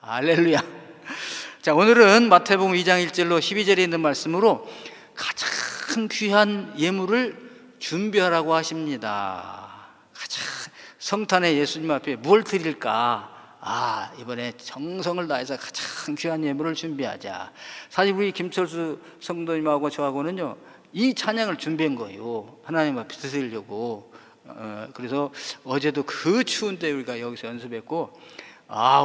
할렐루야. 자, 오늘은 마태복음 2장 1절로 12절에 있는 말씀으로 가장 귀한 예물을 준비하라고 하십니다. 가장 성탄의 예수님 앞에 뭘 드릴까? 이번에 정성을 다해서 가장 귀한 예물을 준비하자. 사실 우리 김철수 성도님하고 저하고는요, 이 찬양을 준비한 거예요. 하나님 앞에 드리려고. 그래서 어제도 그 추운 때 우리가 여기서 연습했고,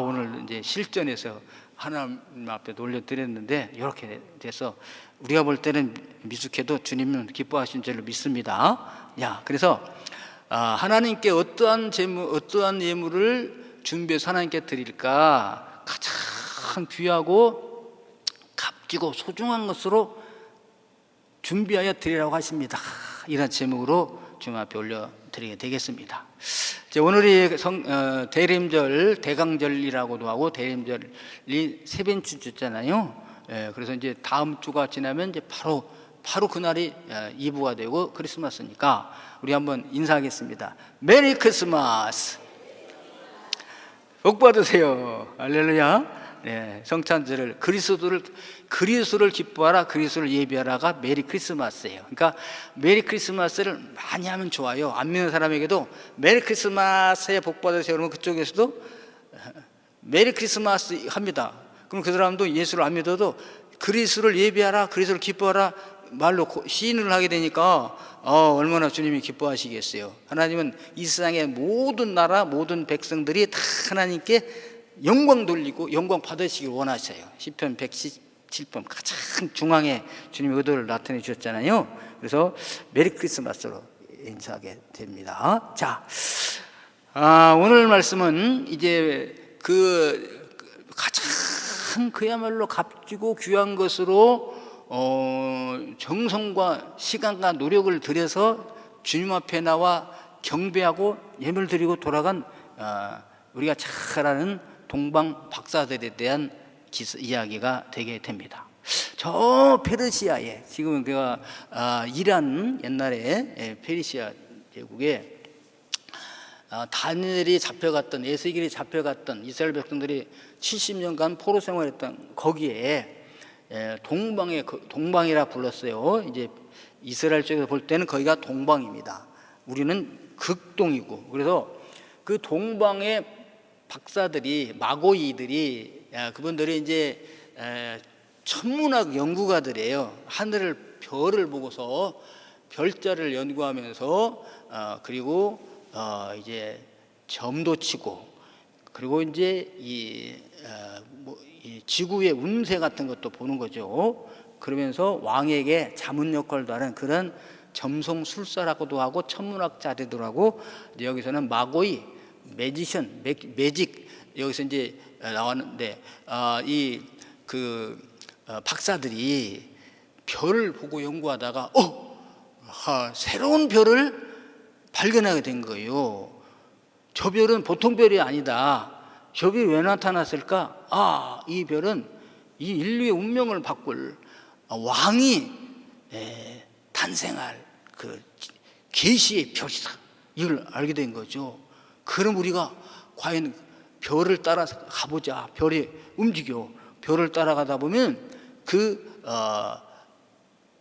오늘 이제 실전에서 하나님 앞에 돌려드렸는데 이렇게 돼서 우리가 볼 때는 미숙해도 주님은 기뻐하신 줄로 믿습니다. 그래서 하나님께 어떠한 재물, 어떠한 예물을 준비해서 하나님께 드릴까? 가장 귀하고 값지고 소중한 것으로 준비하여 드리라고 하십니다. 이런 제목으로 주님 앞에 올려드리게 되겠습니다. 오늘이 대림절, 대강절이라고도 하고 대림절이 세벤주 주잖아요. 그래서 이제 다음 주가 지나면 이제 바로 그날이 이브가 되고 크리스마스니까 우리 한번 인사하겠습니다. 메리 크리스마스. 복 받으세요. 할렐루야. 성찬절을 그리스도를 기뻐하라, 그리스도를 예비하라가 메리 크리스마스예요. 그러니까 메리 크리스마스를 많이 하면 좋아요. 안 믿는 사람에게도 메리 크리스마스에 복 받으세요 그러면 그쪽에서도 메리 크리스마스 합니다. 그럼 그 사람도 예수를 안 믿어도 그리스도를 예비하라, 그리스도를 기뻐하라 말로 시인을 하게 되니까 얼마나 주님이 기뻐하시겠어요. 하나님은 이 세상의 모든 나라, 모든 백성들이 다 하나님께 영광 돌리고 영광 받으시길 원하셔요. 시편 117편 가장 중앙에 주님의 의도를 나타내 주셨잖아요. 그래서 메리 크리스마스로 인사하게 됩니다. 자, 오늘 말씀은 이제 그 가장 그야말로 값지고 귀한 것으로 정성과 시간과 노력을 들여서 주님 앞에 나와 경배하고 예물 드리고 돌아간 우리가 잘 아는 동방 박사들에 대한 이야기가 되게 됩니다. 저 페르시아에, 지금은 그가 이란, 옛날에 페르시아 제국에 다니엘이 잡혀갔던, 에스겔이 잡혀갔던 이스라엘 백성들이 70년간 포로 생활했던 거기에 동방이라 불렀어요. 이제 이스라엘 쪽에서 볼 때는 거기가 동방입니다. 우리는 극동이고, 그래서 그 동방의 박사들이, 마고이들이, 그분들이 이제 천문학 연구가들이에요. 하늘을, 별을 보고서 별자를 연구하면서 그리고 이제 점도 치고, 그리고 이제 이 지구의 운세 같은 것도 보는 거죠. 그러면서 왕에게 자문 역할도 하는 그런 점성술사라고도 하고 천문학자들도 하고, 여기서는 마고이, 매지션, 매직, 여기서 이제 나왔는데 박사들이 별을 보고 연구하다가 새로운 별을 발견하게 된 거예요. 저 별은 보통 별이 아니다. 저 별이 왜 나타났을까? 이 별은 이 인류의 운명을 바꿀 왕이 탄생할 그 계시의 별이다. 이걸 알게 된 거죠. 그럼 우리가 과연 별을 따라서 가보자. 별이 움직여. 별을 따라가다 보면 그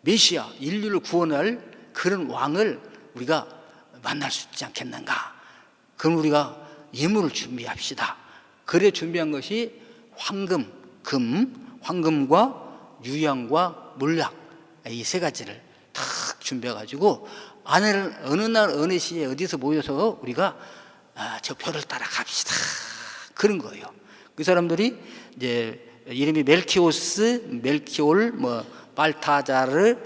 메시아, 인류를 구원할 그런 왕을 우리가 만날 수 있지 않겠는가. 그럼 우리가 예물을 준비합시다. 그래 준비한 것이 황금과 유향과 몰약, 이 세 가지를 딱 준비해가지고 어느 날 어느 시에 어디서 모여서 우리가 저 별을 따라 갑시다. 그런 거예요. 그 사람들이 이제 이름이 멜키오스, 멜키올, 발타자르,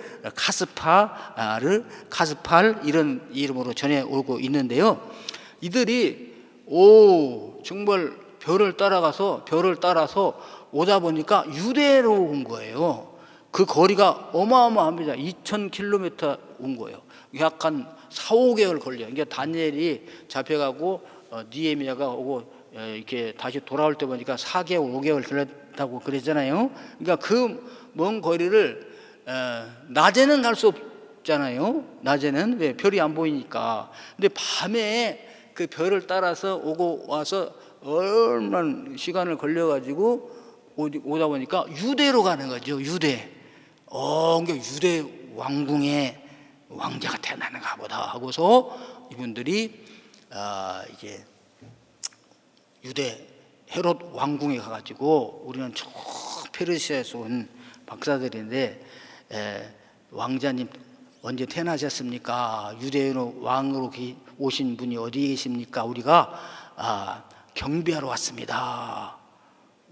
카스팔 이런 이름으로 전해오고 있는데요. 이들이 정말 별을 따라서 오다 보니까 유대로 온 거예요. 그 거리가 어마어마합니다. 2000km 온 거예요. 약 한 4-5개월 걸려요. 그러니까 다니엘이 잡혀가고 느헤미야가 오고 이렇게 다시 돌아올 때 보니까 4개월, 5개월 걸렸다고 그랬잖아요. 그러니까 그 먼 거리를 낮에는 갈 수 없잖아요. 낮에는 왜 별이 안 보이니까. 근데 밤에 그 별을 따라서 오고 와서 얼마나 시간을 걸려가지고 오다 보니까 유대로 가는 거죠. 유대. 그러니까 유대 왕궁에 왕자가 태어나는가 보다 하고서 이분들이 이제 유대 헤롯 왕궁에 가가지고, 우리는 저 페르시아에서 온 박사들인데, 왕자님 언제 태어나셨습니까? 유대인으로 왕으로 오신 분이 어디 계십니까? 우리가 경배하러 왔습니다.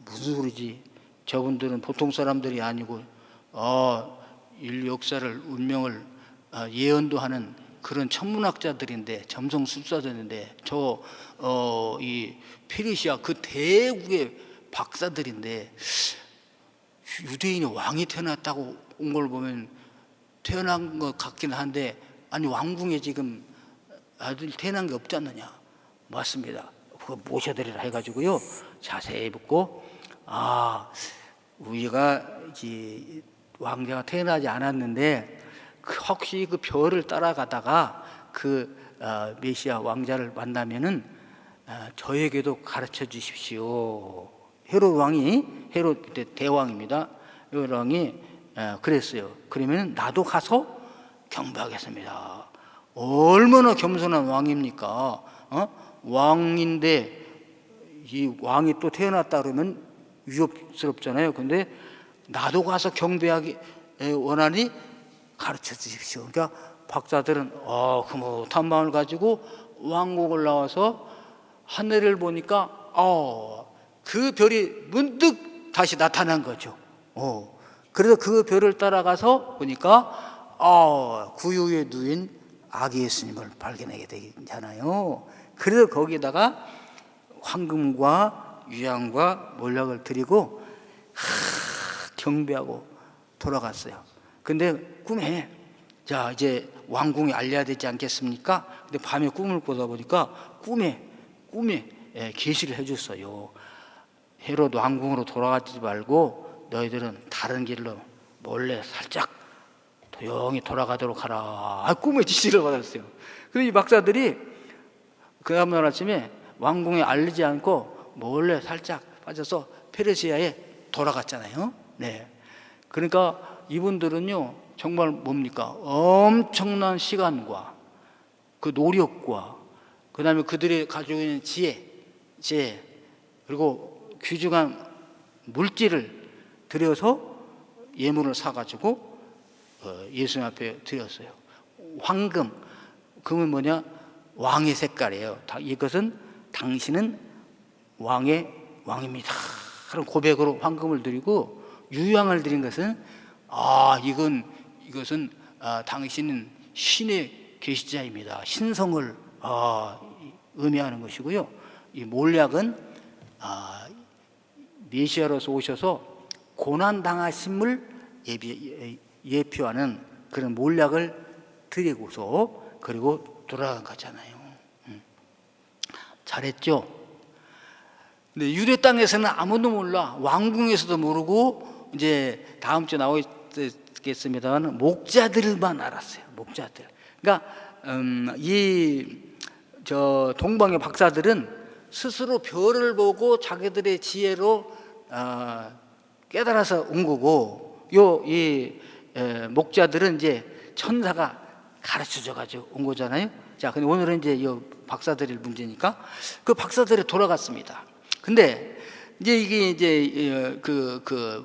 무슨 소리지? 저분들은 보통 사람들이 아니고 인류 역사를, 운명을 예언도 하는 그런 천문학자들인데, 점성술사들인데, 이 페르시아 그 대국의 박사들인데, 유대인이 왕이 태어났다고 온 걸 보면 태어난 것 같긴 한데, 아니 왕궁에 지금 아들 태어난 게 없지 않느냐? 맞습니다. 그거 모셔드리라 해가지고요, 자세히 묻고, 우리가 이제 왕자가 태어나지 않았는데 혹시 그 별을 따라가다가 그 메시아 왕자를 만나면은 저에게도 가르쳐 주십시오. 헤롯 왕이, 헤롯 그때 대왕입니다. 헤롯 왕이 그랬어요. 그러면 나도 가서 경배하겠습니다. 얼마나 겸손한 왕입니까? 왕인데 이 왕이 또 태어났다 그러면 위협스럽잖아요. 근데 나도 가서 경배하기 원하니 가르쳐 주십시오. 그러니까 박사들은 흐뭇한 마음을 가지고 왕궁을 나와서 하늘을 보니까 그 별이 문득 다시 나타난 거죠. 그래서 그 별을 따라가서 보니까 구유에 누인 아기 예수님을 발견하게 되잖아요. 그래서 거기다가 황금과 유향과 몰약을 드리고 경배하고 돌아갔어요. 근데 꿈에, 자 이제 왕궁에 알려야 되지 않겠습니까? 근데 밤에 꿈을 꾸다 보니까 꿈에 계시를 해줬어요. 헤롯 왕궁으로 돌아가지 말고 너희들은 다른 길로 몰래 살짝 조용히 돌아가도록 하라. 꿈에 지시를 받았어요. 그래서 이 박사들이 그 다음날 아침에 왕궁에 알리지 않고 몰래 살짝 빠져서 페르시아에 돌아갔잖아요. 네. 그러니까 이분들은요, 정말 뭡니까? 엄청난 시간과 그 노력과 그 다음에 그들이 가지고 있는 지혜, 그리고 귀중한 물질을 들여서 예물을 사가지고 예수님 앞에 드렸어요. 황금, 금은 뭐냐? 왕의 색깔이에요. 이것은 당신은 왕입니다. 그런 고백으로 황금을 드리고, 유향을 드린 것은 이것은 당신은 신의 계시자입니다. 신성을 의미하는 것이고요. 이 몰약은 메시아로서 오셔서 고난 당하심을 예표하는 그런 몰약을 드리고서 그리고 돌아간 거잖아요. 잘했죠? 근데 유대 땅에서는 아무도 몰라. 왕궁에서도 모르고, 이제 다음 주에 나오겠습니다만 목자들만 알았어요. 목자들. 그러니까 동방의 박사들은 스스로 별을 보고 자기들의 지혜로 깨달아서 온 거고, 이 목자들은 이제 천사가 가르쳐줘 가지고 온 거잖아요. 자, 근데 오늘은 이제 이 박사들의 문제니까 그 박사들이 돌아갔습니다. 근데 이제 이게 이제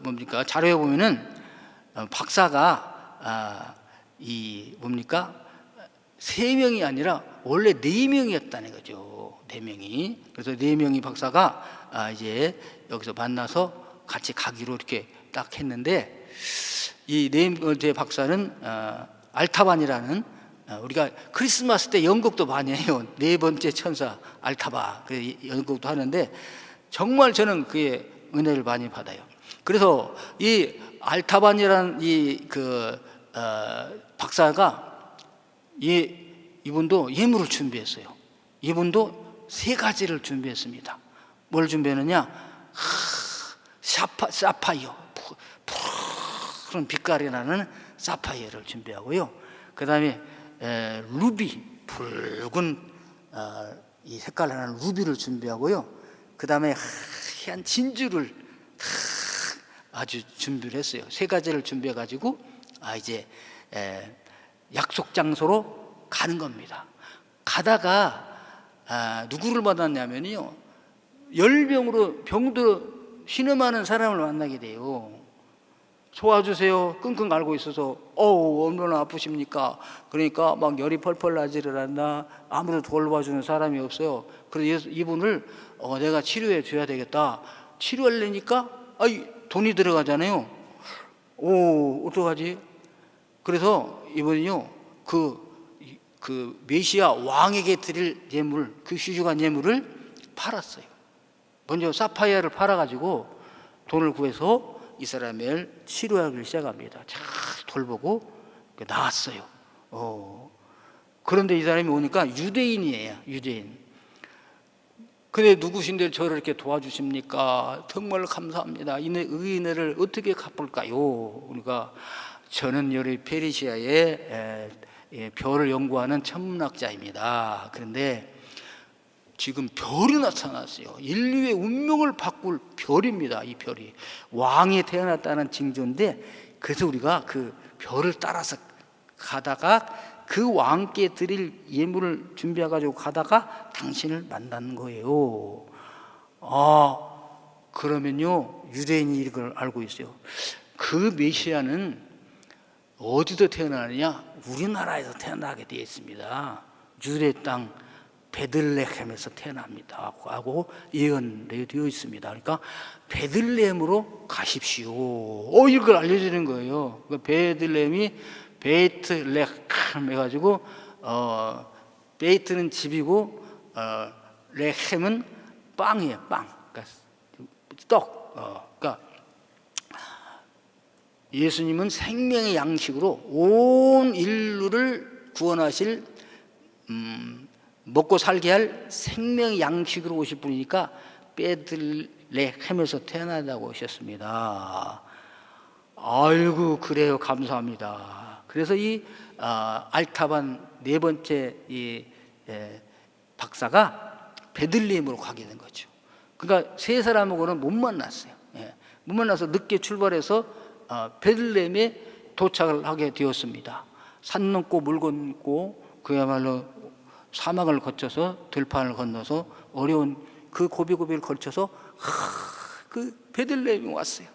뭡니까? 자료에 보면은 박사가 뭡니까? 3명이 아니라 원래 4명이었다는 거죠. 4명이. 그래서 4명이 박사가 이제 여기서 만나서 같이 가기로 이렇게 딱 했는데, 이 4번째 박사는 알타반이라는, 우리가 크리스마스 때 연극도 많이 해요. 4번째 천사 알타바. 연극도 하는데 정말 저는 그의 은혜를 많이 받아요. 그래서 이 알타반이라는 박사가 이분도 예물을 준비했어요. 이분도 3가지를 준비했습니다. 뭘 준비했느냐? 사파이어, 푸른 빛깔이 나는 사파이어를 준비하고요. 그 다음에 루비, 붉은 이 색깔 나는 루비를 준비하고요. 그 다음에 하얀 진주를 아주 준비를 했어요. 3가지를 준비해 가지고 이제 약속 장소로 가는 겁니다. 가다가 누구를 만났냐면요, 열병으로 병들어 신음하는 사람을 만나게 돼요. 도와주세요. 끙끙 앓고 있어서 얼마나 아프십니까? 그러니까 막 열이 펄펄 나지를 않나, 아무도 돌봐주는 사람이 없어요. 그래서 이분을 내가 치료해 줘야 되겠다. 치료하려니까 돈이 들어가잖아요. 어떡하지? 그래서 이분이요, 그 메시아 왕에게 드릴 예물, 그 귀중한 예물을 팔았어요. 먼저 사파이어를 팔아가지고 돈을 구해서 이 사람을 치료하기 시작합니다. 잘 돌보고 나왔어요. 그런데 이 사람이 오니까 유대인이에요. 유대인. 근데 누구신데 저를 이렇게 도와주십니까? 정말 감사합니다. 이 은혜를 어떻게 갚을까요? 그러니까 저는 여기 페르시아의 별을 연구하는 천문학자입니다. 그런데 지금 별이 나타났어요. 인류의 운명을 바꿀 별입니다. 이 별이 왕이 태어났다는 징조인데, 그래서 우리가 그 별을 따라서 가다가 그 왕께 드릴 예물을 준비해 가지고 가다가 당신을 만난 거예요. 그러면요, 유대인이 이걸 알고 있어요. 그 메시아는 어디서 태어나느냐? 우리나라에서 태어나게 되어 있습니다. 유대 땅 베들레헴에서 태어납니다 하고 예언되어 있습니다. 그러니까 베들레헴으로 가십시오. 이걸 알려주는 거예요. 베들레헴이 베이트레헴 해가지고 베이트는 집이고 레헴은 빵이에요. 빵. 그러니까 떡. 그러니까 예수님은 생명의 양식으로 온 인류를 구원하실 먹고 살게 할 생명의 양식으로 오실 분이니까 베들레헴에서 태어나다고 오셨습니다. 아이고, 그래요. 감사합니다. 그래서 이 알타반 4번째 이 박사가 베들레헴으로 가게 된 거죠. 그러니까 3사람하고는 못 만났어요. 못 만나서 늦게 출발해서 베들레헴에 도착을 하게 되었습니다. 산 넘고 물 건고 그야말로 사막을 거쳐서 들판을 건너서 어려운 그 고비고비를 거쳐서 그 베들레헴에 왔어요.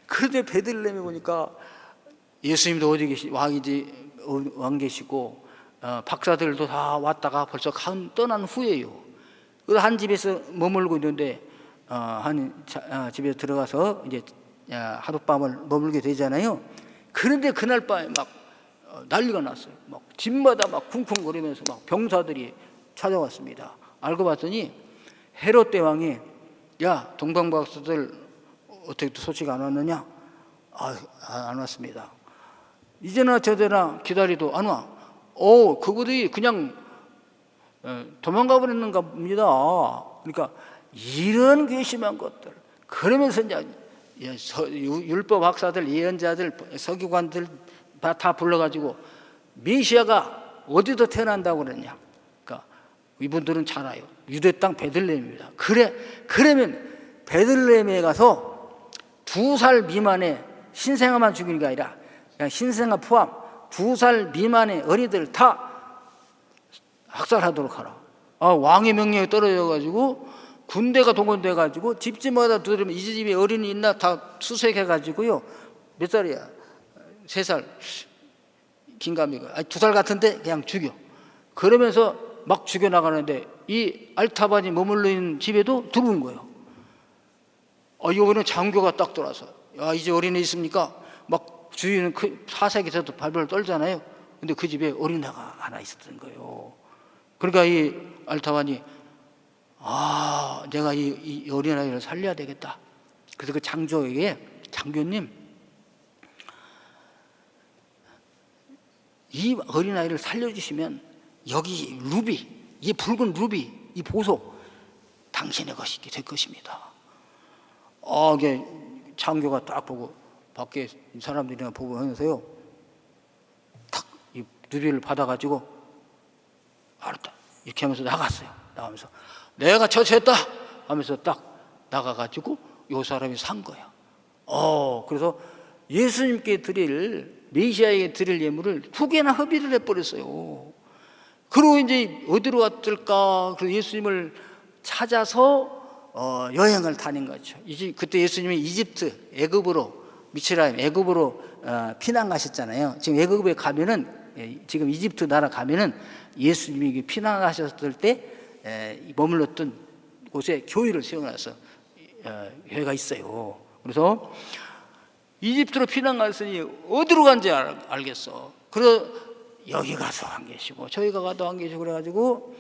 그런데 베들레헴에 보니까 예수님도 어디 계시, 왕 계시고 박사들도 다 왔다가 벌써 떠난 후에요. 그래서 한 집에서 머물고 있는데 집에 들어가서 이제 하룻밤을 머물게 되잖아요. 그런데 그날 밤에 막 난리가 났어요. 막 집마다 막 쿵쿵거리면서 막 병사들이 찾아왔습니다. 알고 봤더니 헤롯 대왕이 동방박사들 어떻게 소식 안 왔느냐? 안 왔습니다. 이제나 저제나 기다리도 안 와. 그들이 그냥 도망가 버렸는가 봅니다. 그러니까 이런 괘씸한 것들. 그러면서 이제 율법 학사들, 예언자들, 서기관들 다 불러가지고 메시아가 어디서 태어난다고 그러냐? 그러니까 이분들은 잘 알아요. 유대 땅 베들레헴입니다. 그러면 베들레헴에 가서 2살 미만의 신생아만 죽이는 게 아니라 그냥 신생아 포함 2살 미만의 어린이들 다 학살하도록 하라. 왕의 명령이 떨어져가지고 군대가 동원돼가지고 집집마다 두드리면 이 집에 어린이 있나 다 수색해가지고요. 몇 살이야? 3살. 긴가미가 2살 같은데 그냥 죽여. 그러면서 막 죽여나가는데 이 알타반이 머물러 있는 집에도 들어온 거예요. 이번에 장교가 딱 들어와서 이제 어린애 있습니까? 막 주위는 사색에서도 발벌 떨잖아요. 근데 그 집에 어린애가 하나 있었던 거예요. 그러니까 이 알타반이 내가 이 어린아이를 살려야 되겠다. 그래서 그 장교에게, 장교님, 이 어린아이를 살려주시면 여기 루비, 이 붉은 루비, 이 보석 당신의 것이 될 것입니다. 이게 장교가 딱 보고 밖에 사람들이나 보고 하면서요, 탁 이 루비를 받아가지고 알았다 이렇게 하면서 나갔어요. 나가면서 내가 처치했다. 하면서 딱 나가가지고 요 사람이 산 거야. 그래서 예수님께 드릴, 메시아에게 드릴 예물을 2개나 허비를 해버렸어요. 그리고 이제 어디로 갔을까? 그래서 예수님을 찾아서 여행을 다닌 거죠. 그때 예수님이 이집트, 애굽으로, 미츠라임, 애굽으로 피난 가셨잖아요. 지금 애굽에 가면은, 지금 이집트 나라 가면은 예수님이 피난하셨을 때 머물렀던 곳에 교회를 세워놔서 교회가 있어요. 그래서 이집트로 피난 갔으니 어디로 간지 알겠어. 그래서 여기 가서 안 계시고 저기 가도 안 계시고 그래가지고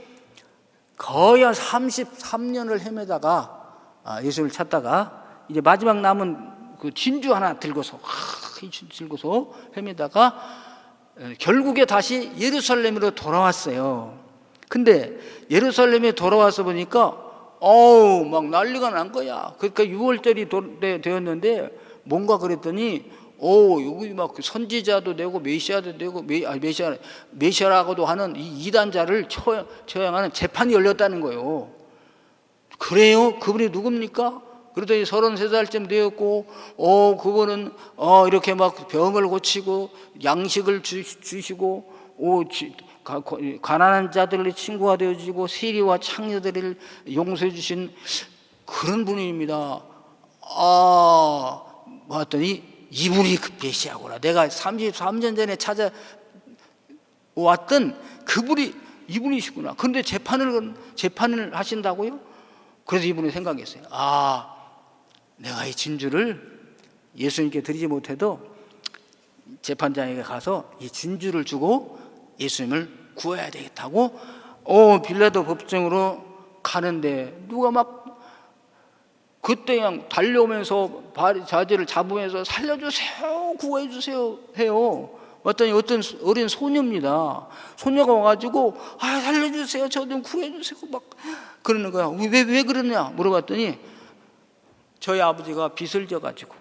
거의 한 33년을 헤매다가 예수를 찾다가 이제 마지막 남은 그 진주 하나 들고서 헤매다가 결국에 다시 예루살렘으로 돌아왔어요. 근데 예루살렘에 돌아와서 보니까 막 난리가 난 거야. 그러니까 6월절이 되었는데 뭔가 그랬더니 여기 막 선지자도 되고 메시아도 되고 메시아라고도 하는 이 이단자를 처형하는 재판이 열렸다는 거예요. 그래요? 그분이 누굽니까? 그러더니 33살쯤 되었고 그분은 이렇게 막 병을 고치고 양식을 주시고 가난한 자들의 친구가 되어주시고 세리와 창녀들을 용서해 주신 그런 분입니다. 봤더니 이분이 그 메시아구나. 내가 33년 전에 찾아왔던 그분이 이분이시구나. 그런데 재판을 하신다고요? 그래서 이분이 생각했어요. 내가 이 진주를 예수님께 드리지 못해도 재판장에게 가서 이 진주를 주고 예수님을 구해야 되겠다고 빌라도 법정으로 가는데 누가 막 그때 그냥 달려오면서 자지를 잡으면서 살려주세요, 구해주세요 해요. 왔더니 어떤 어린 소녀입니다. 소녀가 와가지고 살려주세요, 저 좀 구해주세요 막 그러는 거야. 왜 그러냐 물어봤더니 저희 아버지가 빚을 져가지고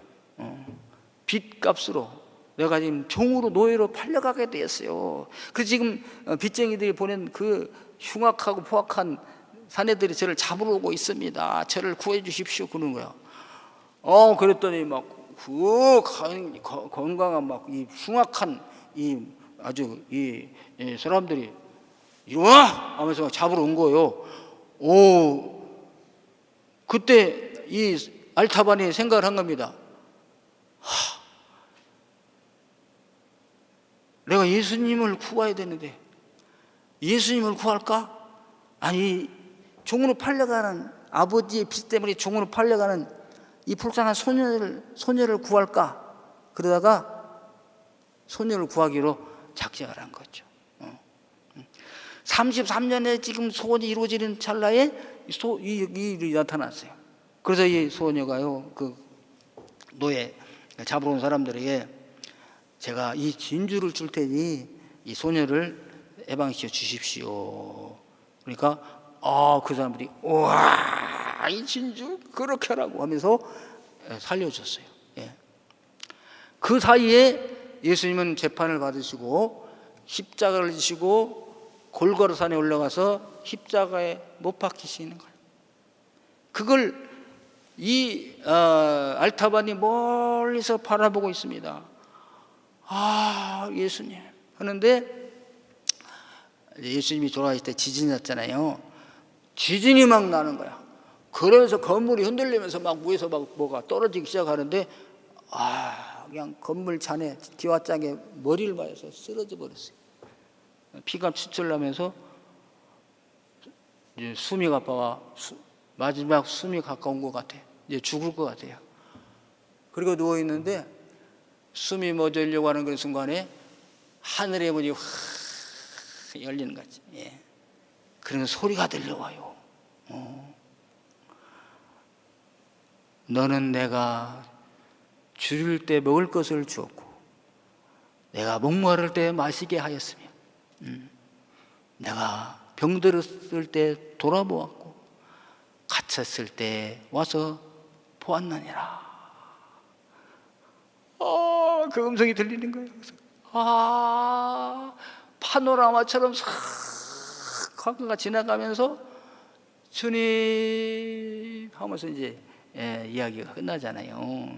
빚값으로 내가 지금 종으로 노예로 팔려가게 되었어요. 그래서 지금 빚쟁이들이 보낸 그 흉악하고 포악한 사내들이 저를 잡으러 오고 있습니다. 저를 구해 주십시오 그러는 거야. 그랬더니 막 그 건강한 막 이 흉악한 이 아주 이 사람들이 이리 와 하면서 잡으러 온 거예요. 그때 이 알타반이 생각을 한 겁니다. 내가 예수님을 구해야 되는데 예수님을 구할까? 아니 종으로 팔려가는 아버지의 빚 때문에 종으로 팔려가는 이 불쌍한 소녀를 구할까? 그러다가 소녀를 구하기로 작정을 한 거죠. 33년에 지금 소원이 이루어지는 찰나에 이 일이 나타났어요. 그래서 이 소녀가요, 그 노예 잡으러 온 사람들에게 제가 이 진주를 줄 테니 이 소녀를 해방시켜 주십시오. 그러니까 그 사람들이 우와 이 진주 그렇게 하라고 하면서 살려줬어요. 그 사이에 예수님은 재판을 받으시고 십자가를 지시고 골고라산에 올라가서 십자가에 못 박히시는 거예요. 그걸 이 알타반이 멀리서 바라보고 있습니다. 예수님 하는데 예수님이 돌아가실 때 지진이 났잖아요. 지진이 막 나는 거야. 그러면서 건물이 흔들리면서 막 위에서 막 뭐가 떨어지기 시작하는데 그냥 건물 잔에 기와장에 머리를 맞아서 쓰러져 버렸어요. 피가 추출 나면서 이제 숨이 가빠와 마지막 숨이 가까운 것 같아. 이제 죽을 것 같아요. 그리고 누워 있는데 숨이 멎으려고 하는 그 순간에 하늘의 문이 확 열리는 거지. 그러면 소리가 들려와요. 너는 내가 줄일 때 먹을 것을 주었고 내가 목마를 때 마시게 하였으며 내가 병들었을 때 돌아보았고 갇혔을 때 와서 보았느니라. 그 음성이 들리는 거예요. 파노라마처럼 싹 강가가 지나가면서 주님 하면서 이제 이야기가 끝나잖아요.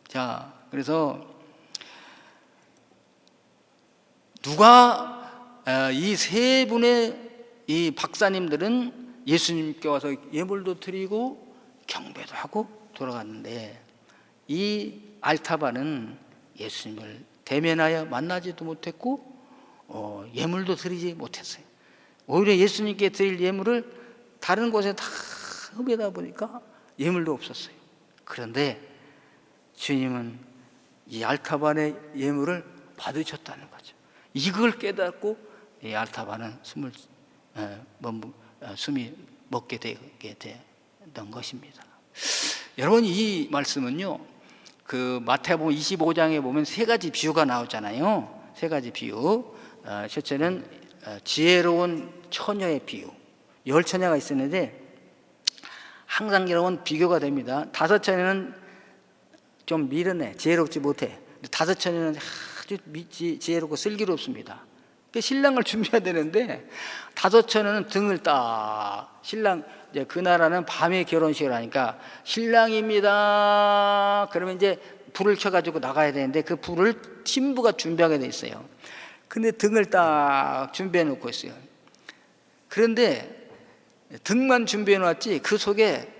자, 그래서 누가 이 세 분의 이 박사님들은 예수님께 와서 예물도 드리고 경배도 하고 돌아갔는데, 이 알타바는 예수님을 대면하여 만나지도 못했고 예물도 드리지 못했어요. 오히려 예수님께 드릴 예물을 다른 곳에 다 흡여다 보니까 예물도 없었어요. 그런데 주님은 이 알타반의 예물을 받으셨다는 거죠. 이걸 깨닫고 이 알타반은 숨이 먹게 되게 된 것입니다. 여러분, 이 말씀은요, 그 마태복음 25장에 보면 세 가지 비유가 나오잖아요. 세 가지 비유. 첫째는 지혜로운 처녀의 비유. 10처녀가 있었는데 항상 여러분 비교가 됩니다. 5처녀는 좀 미련해, 지혜롭지 못해. 5처녀는 아주 지혜롭고 슬기롭습니다. 신랑을 준비해야 되는데 5처녀는 등을 딱, 신랑 이제 그 나라는 밤에 결혼식을 하니까 신랑입니다. 그러면 이제 불을 켜가지고 나가야 되는데 그 불을 신부가 준비하게 돼 있어요. 근데 등을 딱 준비해 놓고 있어요. 그런데 등만 준비해 놨지 그 속에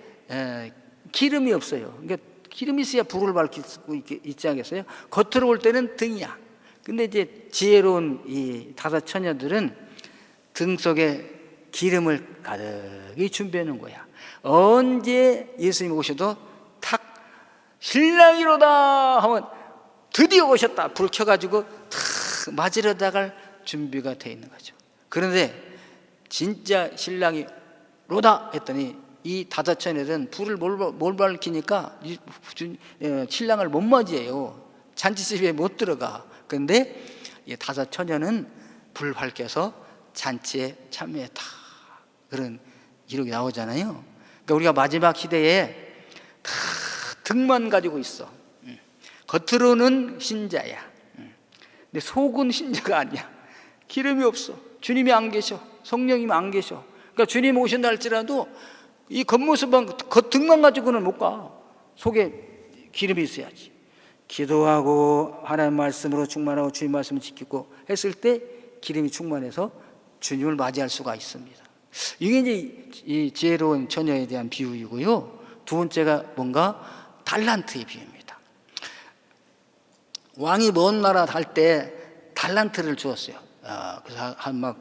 기름이 없어요. 그러니까 기름이 있어야 불을 밝힐 수 있지 않겠어요? 겉으로 볼 때는 등이야. 근데 이제 지혜로운 이 5처녀들은 등 속에 기름을 가득히 준비해 놓은 거야. 언제 예수님이 오셔도 탁 신랑이로다 하면 드디어 오셨다. 불 켜가지고 탁 맞으러 나갈 준비가 돼 있는 거죠. 그런데 진짜 신랑이 로다 했더니 이 5처녀들은 불을 못 밝히니까 신랑을 못 맞이해요. 잔치집에 못 들어가. 그런데 이 5처녀는 불 밝혀서 잔치에 참여했다. 그런 기록이 나오잖아요. 그러니까 우리가 마지막 시대에 다 등만 가지고 있어. 겉으로는 신자야. 근데 속은 신자가 아니야. 기름이 없어. 주님이 안 계셔. 성령님이 안 계셔. 그러니까 주님 오신다 할지라도 이 겉모습만, 겉등만 가지고는 못 가. 속에 기름이 있어야지. 기도하고 하나님 말씀으로 충만하고 주님 말씀을 지키고 했을 때 기름이 충만해서 주님을 맞이할 수가 있습니다. 이게 이제 이 지혜로운 처녀에 대한 비유이고요. 두 번째가 뭔가 달란트의 비유입니다. 왕이 먼 나라 갈 때 달란트를 주었어요. 그래서 한 막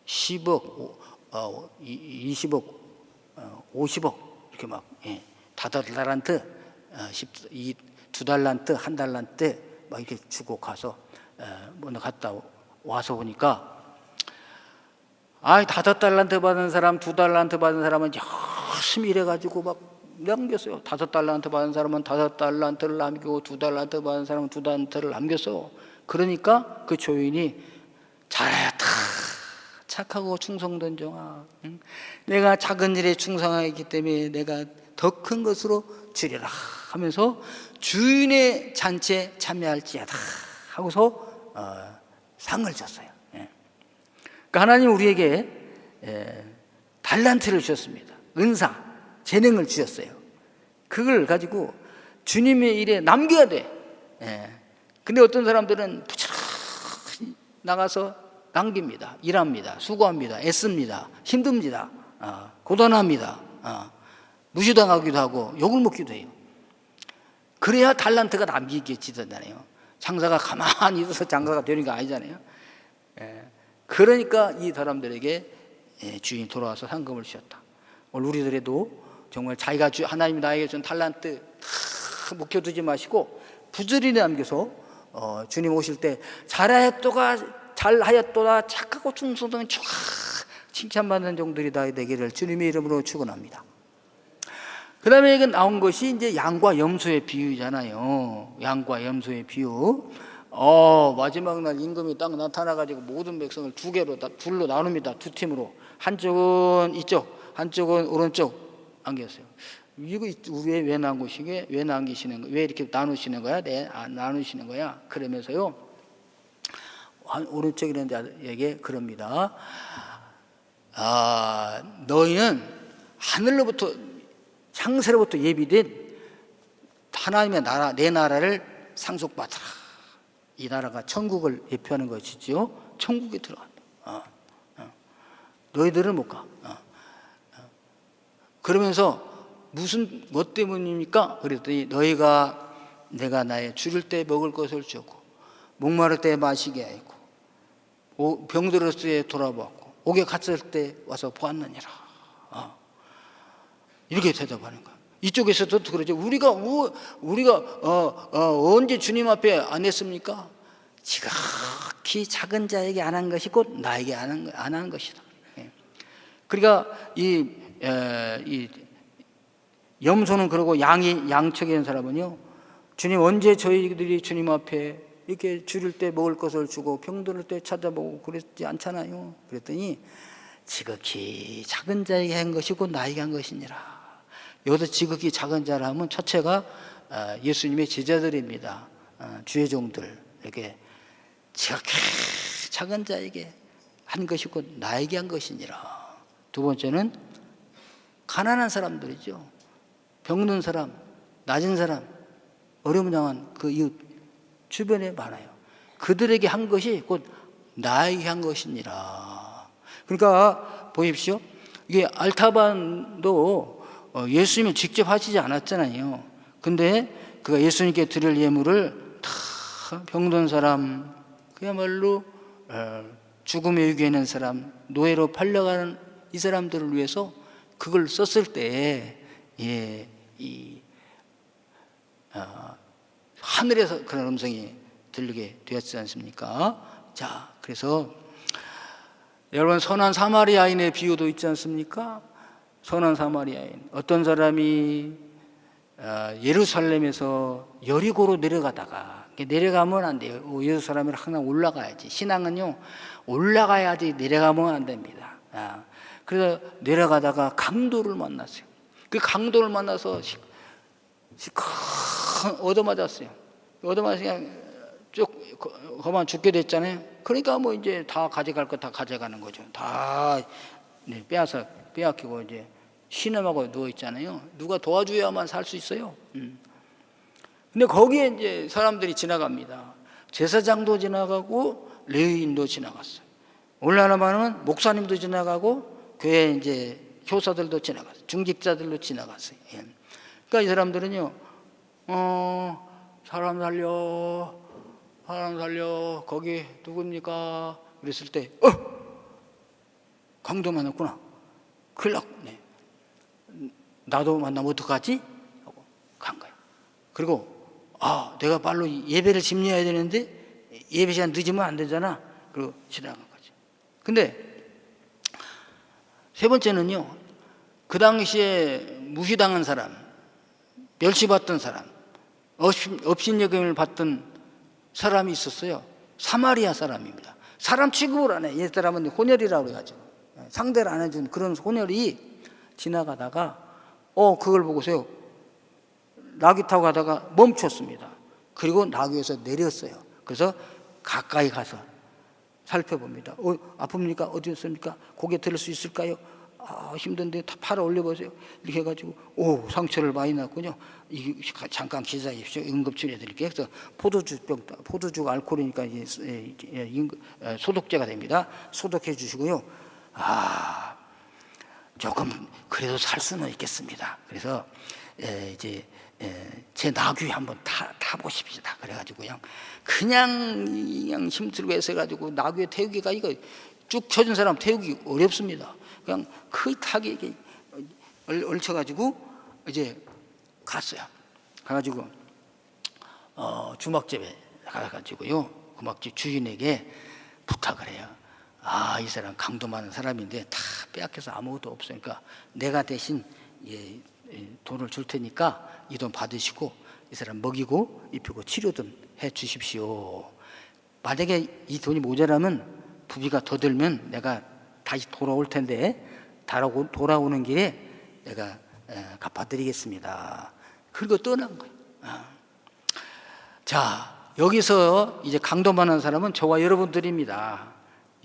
10억, 20억, 50억 이렇게 막 5달란트, 2달란트, 1달란트 막 이렇게 주고 가서 먼저 갔다 와서 보니까 5달란트 받은 사람, 2달란트 받은 사람은 열심히 일해가지고 막 남겼어요. 5달란트 받은 사람은 5달란트를 남기고 2달란트 받은 사람은 2달란트를 남겼어요. 그러니까 그 조인이 잘했다, 착하고 충성된 종아, 내가 작은 일에 충성하기 때문에 내가 더 큰 것으로 주리라 하면서 주인의 잔치에 참여할지어다 하고서 상을 줬어요. 그러니까 하나님 우리에게 달란트를 주셨습니다. 은사, 재능을 주셨어요. 그걸 가지고 주님의 일에 남겨야 돼. 근데 어떤 사람들은 부지런히 나가서 남깁니다. 일합니다. 수고합니다. 애씁니다. 힘듭니다. 고단합니다. 무시당하기도 하고 욕을 먹기도 해요. 그래야 달란트가 남기겠지잖아요. 장사가 가만히 있어서 장사가 되는 게 아니잖아요. 그러니까 이 사람들에게 주인이 돌아와서 상금을 주셨다. 오늘 우리들에도 정말 자기가 하나님이 나에게 준 달란트 다 묵혀두지 마시고 부지런히 남겨서 주님 오실 때 잘하였도다 착하고 충성된 칭찬받는 종들이 다 되기를 주님의 이름으로 축원합니다. 그 다음에 이게 나온 것이 이제 양과 염소의 비유잖아요. 양과 염소의 비유. 마지막 날 임금이 딱 나타나가지고 모든 백성을 둘로 나눕니다. 두 팀으로. 한쪽은 이쪽, 한쪽은 오른쪽 안겼어요. 이거 왜 남기시게? 왜 남기시는 거? 왜 이렇게 나누시는 거야? 나누시는 거야? 그러면서요. 오른쪽에 있는 자에게 그럽니다. 너희는 하늘로부터 창세로부터 예비된 하나님의 나라, 내 나라를 상속받으라. 이 나라가 천국을 예표하는 것이지요. 천국에 들어간다. 너희들은 못 가. 그러면서 무슨 뭐 때문입니까? 그랬더니 너희가 내가 나의 줄일 때 먹을 것을 주고 목마를 때 마시게 하고 병들었을 때 돌아보았고 옥에 갇혔을 때 와서 보았느니라. 이렇게 대답하는 거야. 이쪽에서도 그러죠. 우리가 언제 주님 앞에 안 했습니까? 지극히 작은 자에게 안 한 것이 곧 나에게 안 한 것이다. 그러니까 이 염소는 그러고 양측에 있는 사람은요, 주님 언제 저희들이 주님 앞에 이렇게 줄일 때 먹을 것을 주고 병들을 때 찾아보고 그랬지 않잖아요. 그랬더니 지극히 작은 자에게 한 것이 곧 나에게 한 것이니라. 여기서 지극히 작은 자라 하면 첫째가 예수님의 제자들입니다. 주의 종들. 이렇게 지극히 작은 자에게 한 것이 곧 나에게 한 것이니라. 두 번째는 가난한 사람들이죠. 병든 사람, 낮은 사람, 어려움 당한 그 이웃 주변에 많아요. 그들에게 한 것이 곧 나에게 한 것이니라. 그러니까 보십시오. 이게 알타반도 예수님이 직접 하시지 않았잖아요. 근데 그가 예수님께 드릴 예물을 다 병든 사람, 그야말로 죽음에 위기에 있는 사람, 노예로 팔려가는 이 사람들을 위해서 그걸 썼을 때 하늘에서 그런 음성이 들리게 되었지 않습니까? 자, 그래서 여러분 선한 사마리아인의 비유도 있지 않습니까? 선한 사마리아인, 어떤 사람이 예루살렘에서 여리고로 내려가다가, 내려가면 안 돼요. 예루살렘을 항상 올라가야지. 신앙은요, 올라가야지 내려가면 안 됩니다. 그래서 내려가다가 강도를 만났어요. 그 강도를 만나서 얻어맞았어요. 얻어맞아서 그냥 쭉 그만 죽게 됐잖아요. 그러니까 뭐 이제 다 가져갈 거 다 가져가는 거죠. 다 빼앗기고 이제 신음하고 누워 있잖아요. 누가 도와줘야만 살 수 있어요. 근데 거기에 이제 사람들이 지나갑니다. 제사장도 지나가고 레위인도 지나갔어요. 올라가면 목사님도 지나가고 교회 이제 교사들도 지나갔어요. 중직자들도 지나갔어요. 그러니까 이 사람들은요, 사람 살려, 거기 누굽니까? 그랬을 때, 강도 만났구나. 큰일 났네. 나도 만나면 어떡하지? 하고 간 거예요. 그리고, 내가 빨로 예배를 집례해야 되는데, 예배 시간 늦으면 안 되잖아. 그리고 지나간 거죠. 근데, 세 번째는요, 그 당시에 무시당한 사람, 멸시받던 사람, 업신여김을 받던 사람이 있었어요. 사마리아 사람입니다. 사람 취급을 안 해. 옛 사람은 혼혈이라고 그래가지고 상대를 안 해준 그런 혼혈이 지나가다가 그걸 보고서요, 나귀 타고 가다가 멈췄습니다. 그리고 나귀에서 내렸어요. 그래서 가까이 가서 살펴봅니다. 아픕니까? 어디였습니까? 고개 들을 수 있을까요? 힘든데 다 팔아 올려보세요. 이렇게 해가지고 상처를 많이 났군요. 잠깐 기다리십시오. 응급치료 해드릴게요. 그래서 포도주 알코올이니까 소독제가 됩니다. 소독해 주시고요. 조금 그래도 살 수는 있겠습니다. 그래서 이제 제 나귀 한번 타보십시다. 그래가지고 그냥 힘들고 해서 해가지고 나귀에 태우기가 이거 쭉 쳐준 사람 태우기 어렵습니다. 그냥 거의 타기 얽혀가지고 이제 갔어요. 가가지고 주막집에 가가지고요, 주막집 주인에게 부탁을 해요. 이 사람 강도 많은 사람인데 다 빼앗겨서 아무것도 없으니까 내가 대신 돈을 줄 테니까 이 돈 받으시고 이 사람 먹이고 입히고 치료 좀 해 주십시오. 만약에 이 돈이 모자라면 부비가 더 들면 내가 다시 돌아올 텐데 돌아오는 길에 내가 갚아드리겠습니다. 그리고 떠난 거예요. 자, 여기서 이제 강도 많은 사람은 저와 여러분들입니다.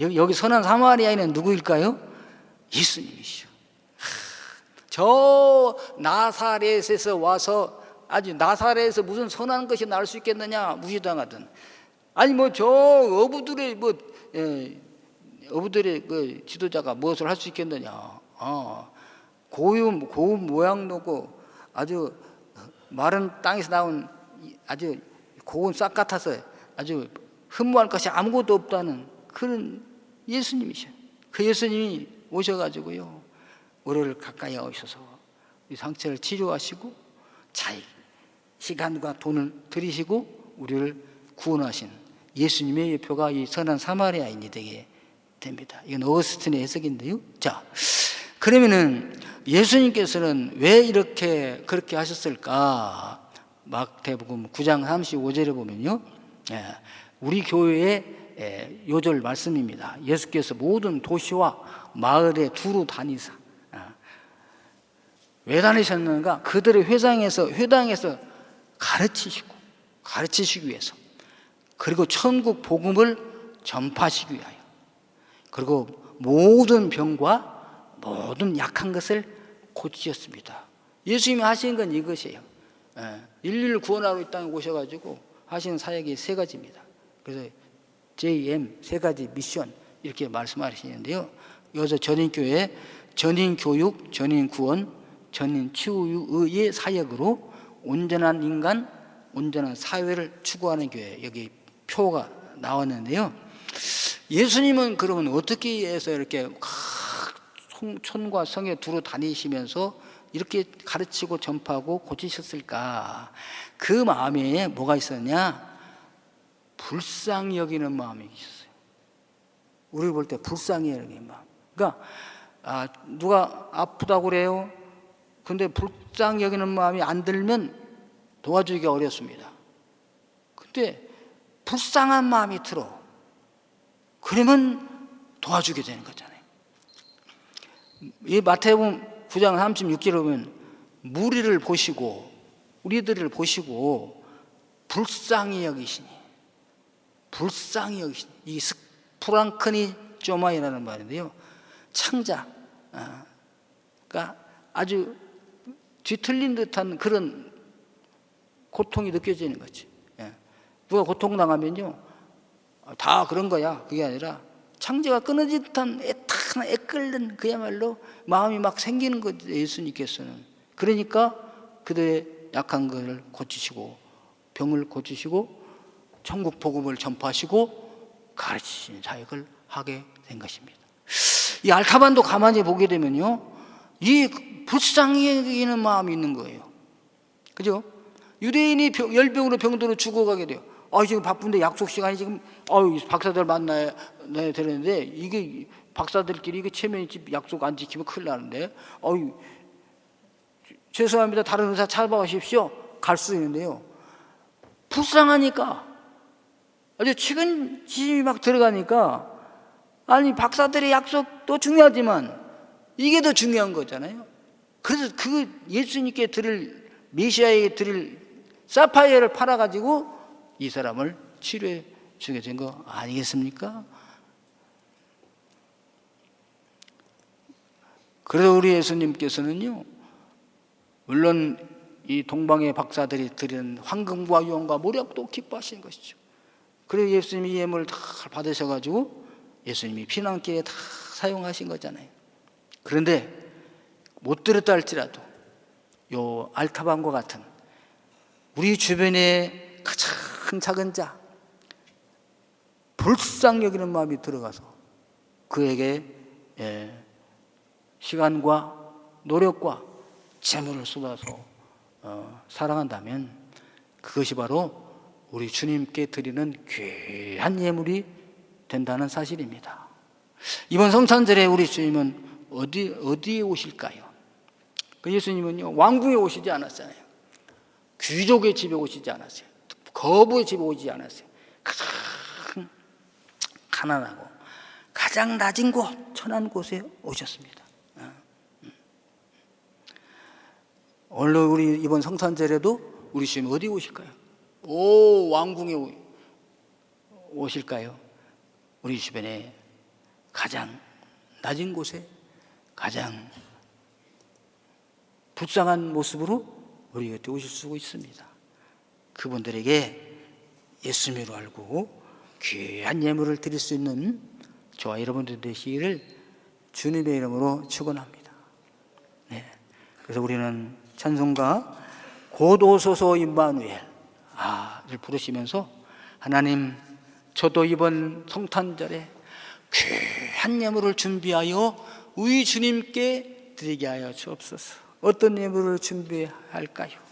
여기 선한 사마리아인은 누구일까요? 예수님이시죠. 저 나사렛에서 와서 아주 나사렛에서 무슨 선한 것이 나올 수 있겠느냐 무시당하던 아니 뭐 저 어부들의 어부들의 그 지도자가 무엇을 할 수 있겠느냐 고운 모양 놓고 아주 마른 땅에서 나온 아주 고운 싹 같아서 아주 흠모할 것이 아무것도 없다는 그런 예수님이셔. 그 예수님이 오셔가지고요 우리를 가까이 오셔서 이 상처를 치료하시고 자기 시간과 돈을 들이시고 우리를 구원하신 예수님의 예표가 이 선한 사마리아인이 되게 됩니다. 이건 어거스틴의 해석인데요. 자, 그러면은 예수님께서는 왜 이렇게 그렇게 하셨을까? 마태복음 9장 35절에 보면요, 우리 교회의 요절 말씀입니다. 예수께서 모든 도시와 마을에 두루 다니사 왜 다니셨는가? 그들의 회당에서 가르치시기 위해서, 그리고 천국 복음을 전파하시기 위하여, 그리고 모든 병과 모든 약한 것을 고치셨습니다. 예수님이 하신 건 이것이에요. 인류를 구원하러 이 땅에 오셔가지고 하시는 사역이 세 가지입니다. 그래서 JM 세 가지 미션 이렇게 말씀하시는데요. 여기서 전인교회 전인교육, 전인구원, 전인치유의 사역으로 온전한 인간, 온전한 사회를 추구하는 교회, 여기 표가 나왔는데요. 예수님은 그러면 어떻게 해서 이렇게 촌과 성에 두루 다니시면서 이렇게 가르치고 전파하고 고치셨을까? 그 마음에 뭐가 있었냐? 불쌍히 여기는 마음이 있었어요. 우리 볼 때 불쌍히 여기는 마음. 그러니까 누가 아프다고 그래요. 근데 불쌍히 여기는 마음이 안 들면 도와주기가 어렵습니다. 근데 불쌍한 마음이 들어. 그러면 도와주게 되는 거잖아요. 이 마태복음 9장 36절에 보면 우리들을 보시고 불쌍히 여기시니 이 프랑크니 쪼마이라는 말인데요, 창자, 그러니까 아주 뒤틀린 듯한 그런 고통이 느껴지는 거지. 누가 고통당하면요 다 그런 거야. 그게 아니라 창자가 끊어진 듯한 애타나 애끓는 그야말로 마음이 막 생기는 거죠, 예수님께서는. 그러니까 그들의 약한 것을 고치시고 병을 고치시고 천국 복음을 전파하시고 가르치시는 사역을 하게 된 것입니다. 이 알타반도 가만히 보게 되면요, 이 불쌍히 여기는 마음이 있는 거예요. 그죠? 유대인이 열병으로 병들어 죽어가게 돼요. 지금 바쁜데 약속 시간이 지금 박사들 만나야 되는데 이게 박사들끼리 이게 체면이 약속 안 지키면 큰일 나는데 죄송합니다, 다른 의사 찾아보십시오. 갈 수 있는데요, 불쌍하니까 아주 측은지심이 막 들어가니까, 아니 박사들의 약속도 중요하지만 이게 더 중요한 거잖아요. 그래서 그 예수님께 드릴, 메시아에게 드릴 사파이어를 팔아가지고 이 사람을 치료해 주게 된 거 아니겠습니까? 그래서 우리 예수님께서는요, 물론 이 동방의 박사들이 드리는 황금과 유황과 모략도 기뻐하시는 것이죠. 그래서 예수님이 이 예물을 다 받으셔가지고 예수님이 피난길에 다 사용하신 거잖아요. 그런데 못 들었다 할지라도 요 알타반과 같은 우리 주변에 가장 작은 자, 불쌍히 여기는 마음이 들어가서 그에게 시간과 노력과 재물을 쏟아서 사랑한다면 그것이 바로 우리 주님께 드리는 귀한 예물이 된다는 사실입니다. 이번 성탄절에 우리 주님은 어디에 오실까요? 그 예수님은요, 왕궁에 오시지 않았잖아요. 귀족의 집에 오시지 않았어요. 거부의 집에 오지 않았어요. 가장 가난하고 가장 낮은 곳, 천한 곳에 오셨습니다. 오늘 우리 이번 성탄절에도 우리 주님 어디 오실까요? 왕궁에 오실까요? 우리 주변에 가장 낮은 곳에 가장 불쌍한 모습으로 우리 곁에 오실 수 있습니다. 그분들에게 예수님으로 알고 귀한 예물을 드릴 수 있는 저와 여러분들 되시기를 주님의 이름으로 축원합니다. 네. 그래서 우리는 찬송가 곧 오소서 임마누엘을 부르시면서 하나님, 저도 이번 성탄절에 귀한 예물을 준비하여 우리 주님께 드리게 하여 주옵소서. 어떤 예물을 준비할까요?